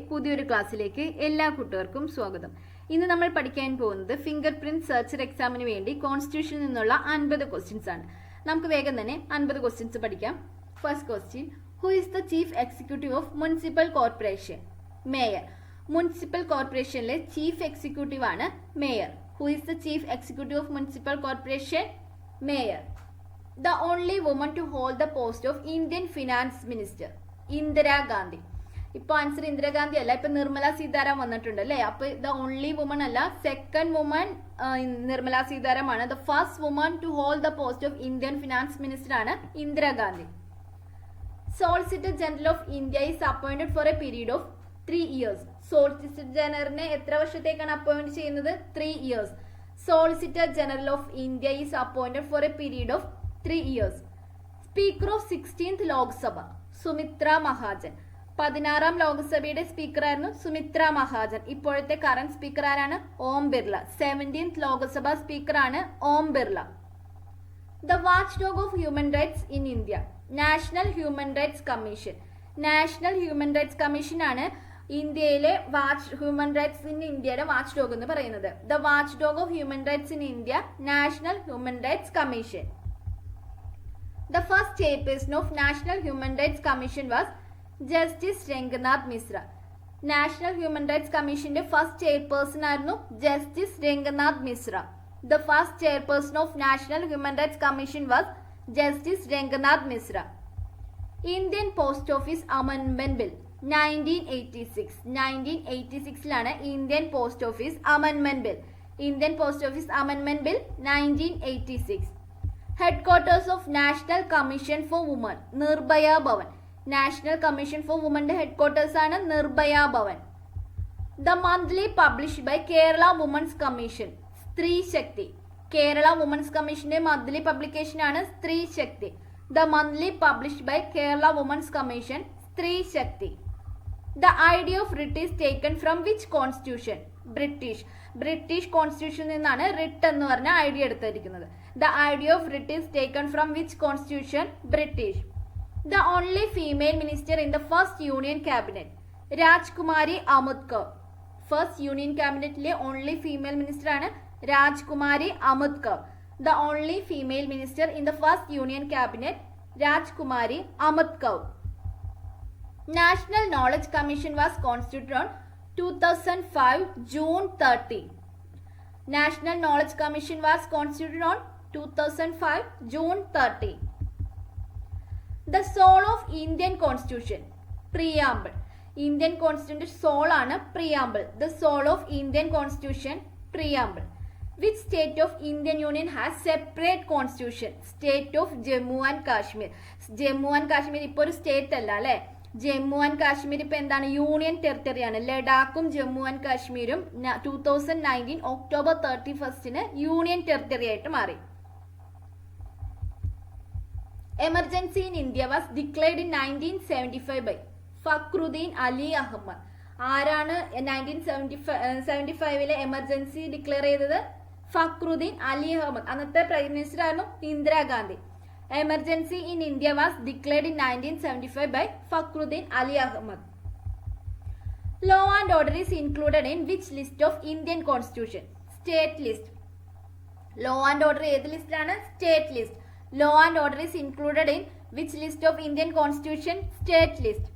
പുതിയൊരു ക്ലാസ്സിലേക്ക് എല്ലാ കൂട്ടുകാർക്കും സ്വാഗതം. ഇന്ന് നമ്മൾ പഠിക്കാൻ പോകുന്നത് ഫിംഗർ പ്രിന്റ് സെർച്ചർ എക്സാമിന് വേണ്ടി കോൺസ്റ്റിറ്റ്യൂഷനിൽ നിന്നുള്ള 50 ക്വസ്റ്റ്യൻസ് ആണ്. നമുക്ക് വേഗം തന്നെ 50 ക്വസ്റ്റ്യൻസ് പഠിക്കാം. First question, who is the chief executive of municipal corporation? Mayor. Municipal കോർപ്പറേഷനിലെ ചീഫ് എക്സിക്യൂട്ടീവ് ആണ് mayor. Who is the chief executive of municipal corporation? Mayor. The only woman to hold the post of Indian Finance Minister? Indira Gandhi. ഇപ്പൊ answer Indira Gandhi അല്ല, ഇപ്പൊ നിർമ്മല സീതാരാം വന്നിട്ടുണ്ട് അല്ലെ. അപ്പൊ the only woman അല്ല, second woman Nirmala Sitharam ആണ്. The first woman to hold the post of Indian finance minister ആണ് Indira Gandhi. Solicitor general of India is appointed for a period of 3 years. സോളിസിറ്റർ ജനറലിനെ എത്ര വർഷത്തേക്കാണ് അപ്പോയിന്റ് ചെയ്യുന്നത്? 3 years. Solicitor General of India is appointed for a period of 3 years. Speaker of 16th Lok Sabha, Sumitra Mahajan. 16ാം ലോക്സഭയുടെ speaker ആയിരുന്നു സുമിത്ര മഹാജൻ. ഇപ്പോഴത്തെ current speaker ആരാണ്? ഓം ബിർള. 17th ലോക്സഭ സ്പീക്കർ ആണ് Om Birla. The watchdog of human rights in India, National Human Rights Commission. National human rights commission ആണ് ഇന്ത്യയിലെ human rights in ഇന്ത്യയുടെ watch dog എന്ന് പറയുന്നത്. The watch dog of human rights in India, national human rights commission. The first chairperson of national human rights commission was justice Ranganath Mishra. National human rights കമ്മീഷന്റെ first chairperson ആയിരുന്നു justice Ranganath Mishra. The first chairperson of national human rights commission was justice Ranganath Mishra. Indian post office amendment bill 1986. 1986ലാണ് Indian post office amendment bill. Indian post office amendment bill 1986. Headquarters of national commission for women, Nirbhaya Bhavan. National commission for വുമന്റെ headquarters ആണ് Nirbhaya Bhavan. The monthly published by Kerala women's commission, Stree Shakti. Kerala women's കമ്മീഷന്റെ monthly publication ആണ് സ്ത്രീ ശക്തി. The monthly published by Kerala Women's Commission, Stree Shakti. The idea of writ is taken from which constitution? British. British constitution നിന്നാണ് writ എന്ന് പറഞ്ഞ idea എടുത്തിരിക്കുന്നത്. The idea of writ is taken from which constitution? British. The only female minister in the first union cabinet, Rajkumari Amudkar. First union ക്യാബിനറ്റിലെ only female minister ആണ് Rajkumari അമുദ്കർ. The only female minister in the first union cabinet, Rajkumari Amutkar. National Knowledge Commission was constituted on 2005 June 30. National Knowledge Commission was constituted on 2005 June 30. The soul of Indian Constitution, Preamble. Indian Constitution soul ആണ് Preamble. The soul of Indian Constitution, Preamble. Which state of Indian Union has separate constitution? State of Jammu and Kashmir. Jammu and Kashmir ഇപ്പോൾ ഒരു state അല്ല അല്ലെ. Jammu and Kashmir ഇപ്പൊ എന്താണ്? Union territory ആണ്. ലഡാക്കും Jammu and കാശ്മീരും 2019 ഒക്ടോബർ 31 യൂണിയൻ ടെറിട്ടറി ആയിട്ട് മാറി. Emergency in India was declared in 1975 by Fakhruddin Ali Ahmed. ആരാണ് 1975 എമർജൻസി ഡിക്ലെയർ ചെയ്തത്? ഫക്രുദ്ദീൻ അലി അഹമ്മദ്. അന്നത്തെ പ്രൈം മിനിസ്റ്റർ ആയിരുന്നു Indira Gandhi. Emergency in India was declared in 1975 by Fakhruddin Ali Ahmed. Law and order is included in which list of Indian constitution? State list. Law and order ഏത് ലിസ്റ്റിലാണ്? State list. Law and order is included in which list of Indian constitution? State list.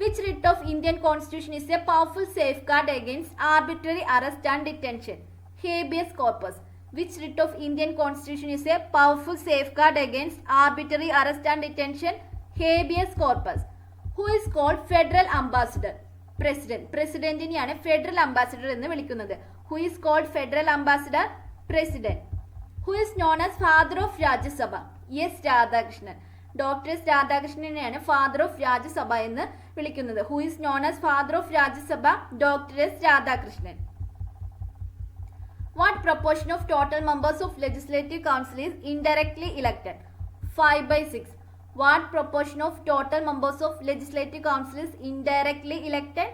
Which writ of Indian Constitution is a powerful safeguard against arbitrary arrest and detention? Habeas corpus. Which writ of Indian Constitution is a powerful safeguard against arbitrary arrest and detention? Habeas corpus. Who is called Federal Ambassador? President. Presidentiനെയാണ് Federal Ambassador എന്ന് വിളിക്കുന്നത്. Who is called Federal Ambassador? President. Who is known as Father of Rajya Sabha? S. Radhakrishnan. Doctor S രാധാകൃഷ്ണനെയാണ് father of Rajya Sabha എന്ന് വിളിക്കുന്നത്. Who is known as father of Rajya Sabha? Doctor S Radhakrishnan. What proportion of total members of legislative council is indirectly elected? 5/6. What proportion of total members of legislative council is indirectly elected?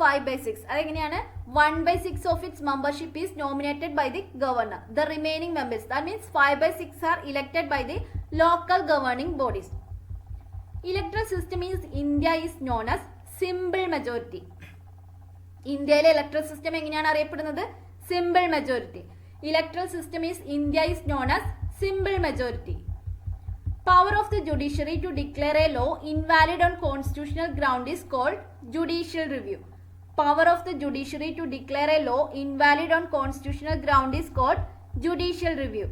5/6. അതെങ്ങനെയാണ്? 1/6 of its membership is nominated by the governor. The remaining members, that means 5/6 are elected by the local governing bodies. Electoral system in India is known as simple majority. ഇന്ത്യയിലെ electoral system എങ്ങനെയാണ് അറിയപ്പെടുന്നത്? Simple majority. Electoral system is India is known as simple majority. Power of the judiciary to declare a law invalid on constitutional ground is called judicial review. Power of the judiciary to declare a law invalid on constitutional ground is called judicial review.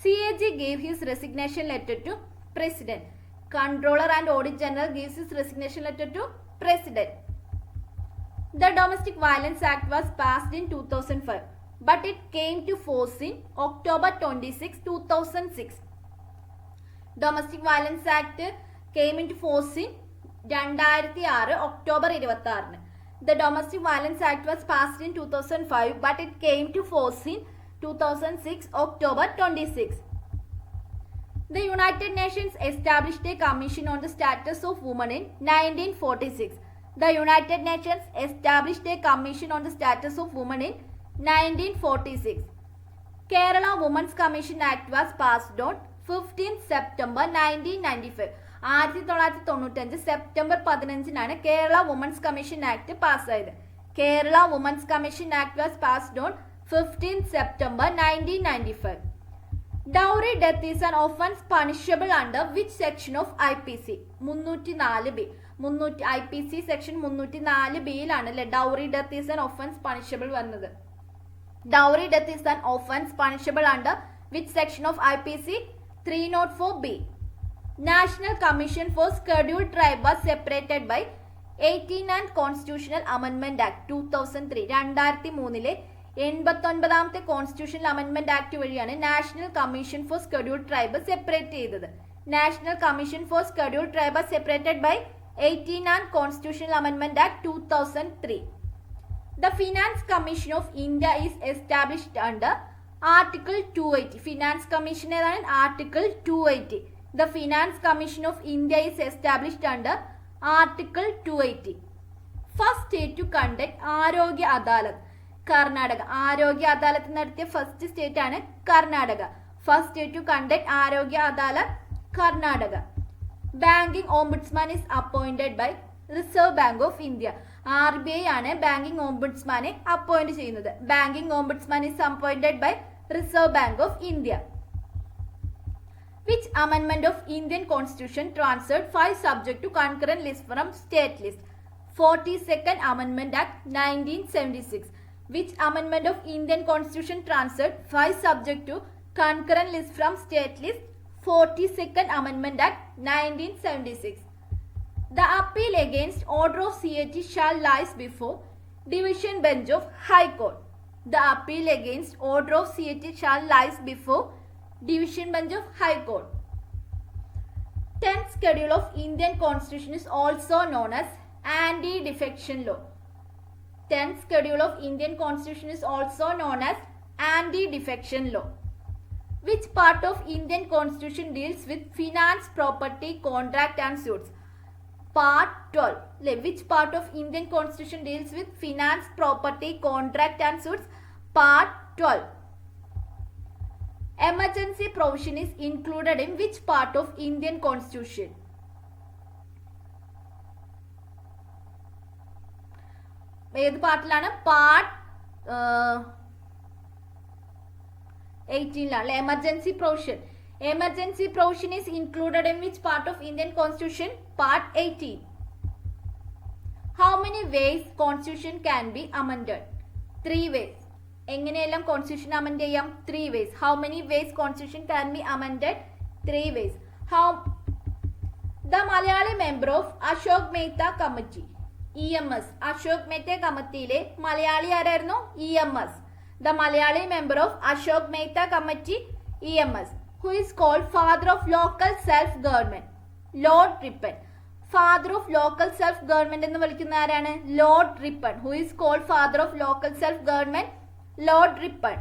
CAG gave his resignation letter to President. Controller and Audit General gives his resignation letter to President. The Domestic Violence Act was passed in 2005, but it came to force in October 26, 2006. Domestic Violence Act came into force in 2006 October 26. The Domestic Violence Act was passed in 2005, but it came to force in 2006 October 26. The United Nations established a commission on the status of women in 1946. The United Nations established a commission on the status of women in 1946. Kerala Women's Commission Act was passed on 15 September 1995. 1995 September 15 Kerala women's commission act പാസ്സായത്. Kerala women's commission act was passed on 15 September 1995. Dowry death is an offence punishable under which section of IPC? 304B. IPC section 304Bയിലാണ് അല്ലെ dowry death is an offence punishable വന്നത്. Dowry death is an offence punishable under which section of IPC? 304B. National Commission for Scheduled Tribe was separated by 89th Constitutional Amendment Act 2003. 2003 89ാമത്തെ constitutional അമെൻമെന്റ് act വഴിയാണ് national commission for scheduled tribe separate ചെയ്തത്. National commission for scheduled tribe separated by 89th Constitutional Amendment Act 2003. The Finance Commission of India is established under Article 280. Finance Commission ഏതാണ്? Article 280. The Finance Commission of India is established under Article 280. First state to conduct ആരോഗ്യ അദാലത്ത് കർണാടക. ആരോഗ്യ അദാലത്ത് നടത്തിയ first state ആണ് Karnataka. First state to conduct Arogya Adalat Karnataka. Banking ombudsman is appointed by reserve bank of India. RBI ആണ് banking ഓംബുഡ്സ്മാനെ appoint ചെയ്യുന്നത്. Banking ombudsman is appointed by Reserve Bank of India. Which amendment of Indian Constitution transferred 5 subject to concurrent list from state list? 42nd Amendment Act 1976. Which amendment of Indian Constitution transferred 5 subject to concurrent list from state list? 42nd Amendment Act 1976. The appeal against order of CAG shall lies before Division Bench of High Court. The appeal against order of CAG shall lies before Division Bench of High Court. 10th Schedule of Indian Constitution is also known as Anti-Defection Law. 10th Schedule of Indian Constitution is also known as Anti-Defection Law. Which part of Indian Constitution deals with finance, property, contract and suits? Part 12. Which part of Indian Constitution deals with finance, property, contract and suits? Part 12. Emergency provision is included in which part of Indian Constitution? ഏത് പാർട്ടിലാണ്? Part 18 ലാണ്. Emergency provision. Emergency provision is included in which part of Indian Constitution? Part 18. How many ways Constitution can be amended? 3 ways. എങ്ങനെയെല്ലാം Constitution amend ചെയ്യാം? 3 ways. How many ways Constitution can be amended? 3 ways. How? The Malayali member of Ashok Mehta Committee. EMS. Ashok Mehta കമ്മിറ്റിയിലെ Malayali ആരായിരുന്നു? EMS. The Malayali member of Ashok Mehta Committee, EMS. Who is called father of local self-government? Lord Ripon. Father of local self-government എന്ന് വിളിക്കുന്ന ആരാണ്? Lord Ripon. Who is called father of local self-government? Lord Ripon.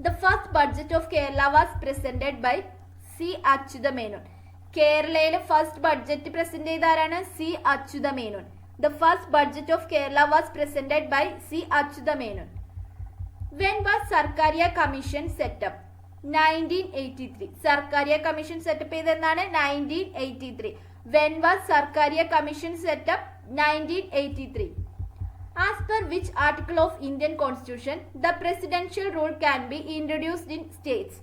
The first budget of Kerala was presented by C. Achyuta Menon. കേരളയിലെ first budget present ചെയ്ത ആരാണ്? C. Achyuta Menon. The first budget of Kerala was presented by C. Achyuta Menon. When was Sarkaria Commission set up? 1983. Sarkaria Commission set up ചെയ്തെന്നാണ്? 1983. When was Sarkaria Commission set up? 1983. As per which article of Indian Constitution the presidential rule can be introduced in states?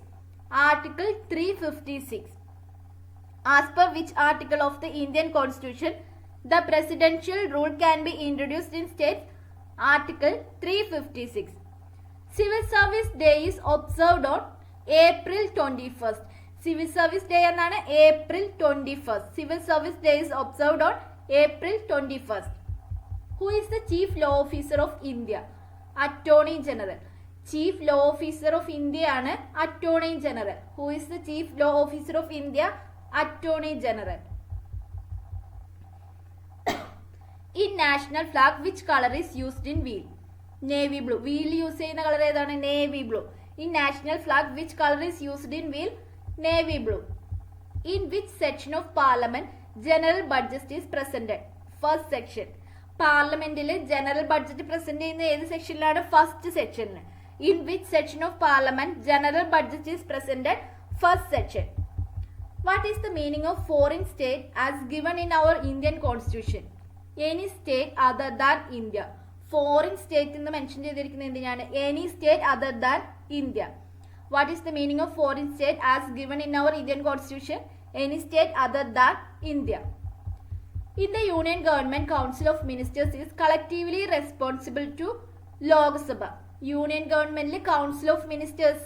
Article 356. As per which article of the Indian Constitution the presidential rule can be introduced in states? Article 356. Civil Service Day is observed on April 21st. Civil Service Day എന്നാണ് April 21st. Civil Service Day is observed on April 21st. Who is the Chief Law Officer of India? Attorney General. Chief Law Officer of India ആണ് Attorney General. Who is the Chief Law Officer of India? Attorney General. In national flag which color is used in wheel? Navy blue. Wheel use ചെയ്യുന്ന colour ഏതാണ്? Navy blue. In national flag which color is used in wheel? Navy blue. In which section of parliament general budget is presented? First section. പാർലമെന്റിൽ general budget present ചെയ്യുന്ന ഏത് സെക്ഷനിലാണ്? First സെക്ഷനിൽ. In which section of parliament general budget is presented? First section. What is the meaning of foreign state as given in our Indian constitution? Any state other than India. Foreign state എന്ന് mention ചെയ്തിരിക്കുന്നത് എന്തിനാണ്? Any state other than India. What is the meaning of foreign state as given in our Indian constitution? Any state other than India. In the Union Government, Council of Ministers is collectively responsible to Lok Sabha. Union Government Council of Ministers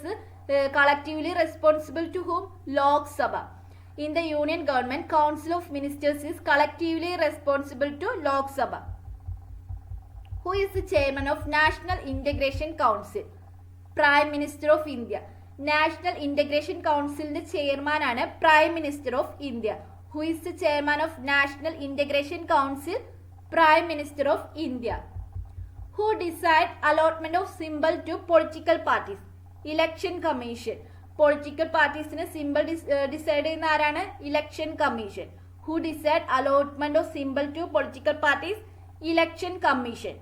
collectively responsible to whom? Lok Sabha. In the Union Government, Council of Ministers is collectively responsible to Lok Sabha. Who is the chairman of National Integration Council? Prime Minister of India. National Integration Council chairman ആണ് Prime Minister of India. Who is the chairman of National Integration Council? Prime Minister of India. Who decide allotment of symbol to political parties? Election Commission. Political parties symbol decide ചെയ്യുന്ന ആരാണ്? Election Commission. Who decide allotment of symbol to political parties? Election Commission.